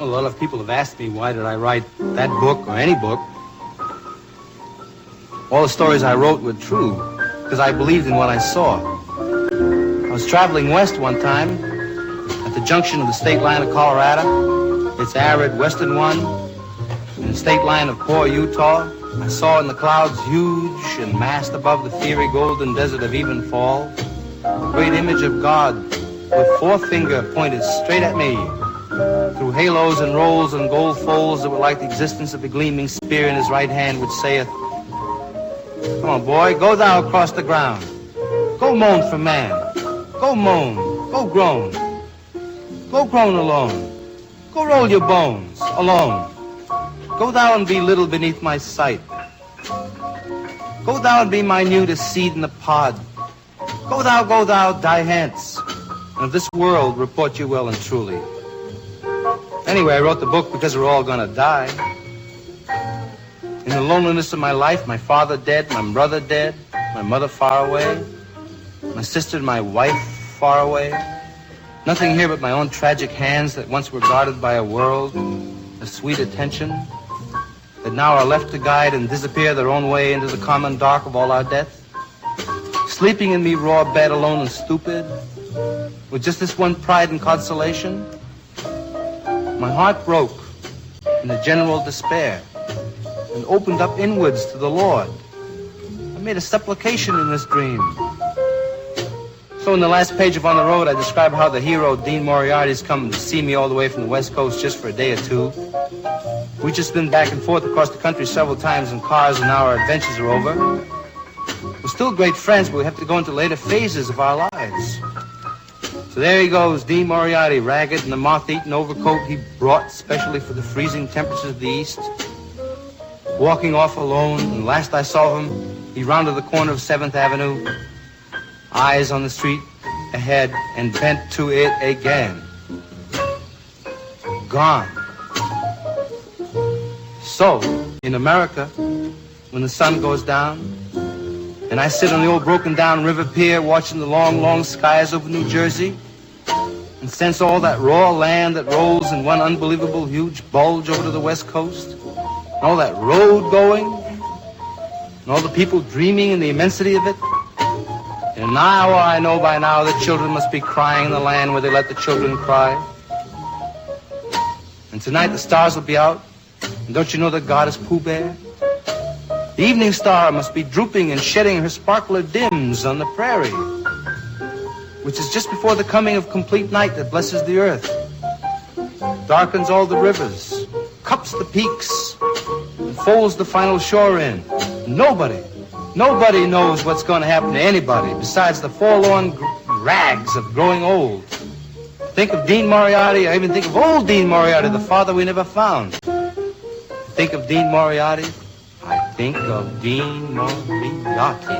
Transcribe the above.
Well, a lot of people have asked me why did I write that book or any book. All the stories I wrote were true because I believed in what I saw. I was traveling west one time at the junction of the state line of Colorado, its arid western one, and the state line of poor Utah. I saw in the clouds, huge and massed above the fiery golden desert of Evenfall, a great image of God with forefinger pointed straight at me, through halos and rolls and gold folds that were like the existence of a gleaming spear in his right hand, which saith, "Come on, boy, go thou across the ground. Go moan for man. Go moan. Go groan. Go groan alone. Go roll your bones alone. Go thou and be little beneath my sight. Go thou and be minute as seed in the pod. Go thou, die hence. And of this world report you well and truly." Anyway, I wrote the book because we're all gonna die. In the loneliness of my life, my father dead, my brother dead, my mother far away, my sister and my wife far away. Nothing here but my own tragic hands that once were guarded by a world, a sweet attention, that now are left to guide and disappear their own way into the common dark of all our death. Sleeping in me raw bed alone and stupid, with just this one pride and consolation. My heart broke in a general despair and opened up inwards to the Lord. I made a supplication in this dream. So in the last page of On the Road, I describe how the hero, Dean Moriarty's come to see me all the way from the West Coast just for a day or two. We've just been back and forth across the country several times in cars, and now our adventures are over. We're still great friends, but we have to go into later phases of our lives. So there he goes, Dean Moriarty, ragged in the moth-eaten overcoat he brought specially for the freezing temperatures of the East, walking off alone, and last I saw him, he rounded the corner of 7th Avenue, eyes on the street ahead, and bent to it again. Gone. So, in America, when the sun goes down, and I sit on the old broken-down river pier watching the long, long skies over New Jersey, and sense all that raw land that rolls in one unbelievable huge bulge over to the West Coast, and all that road going, and all the people dreaming in the immensity of it. In an hour, I know by now that children must be crying in the land where they let the children cry. And tonight the stars will be out, and don't you know that God is Pooh Bear? The evening star must be drooping and shedding her sparkler dims on the prairie, which is just before the coming of complete night that blesses the earth, darkens all the rivers, cups the peaks, and folds the final shore in. Nobody knows what's going to happen to anybody besides the forlorn rags of growing old. Think of Dean Moriarty, I even think of old Dean Moriarty, the father we never found. Think of Dean Moriarty, I think of Dean Moriarty.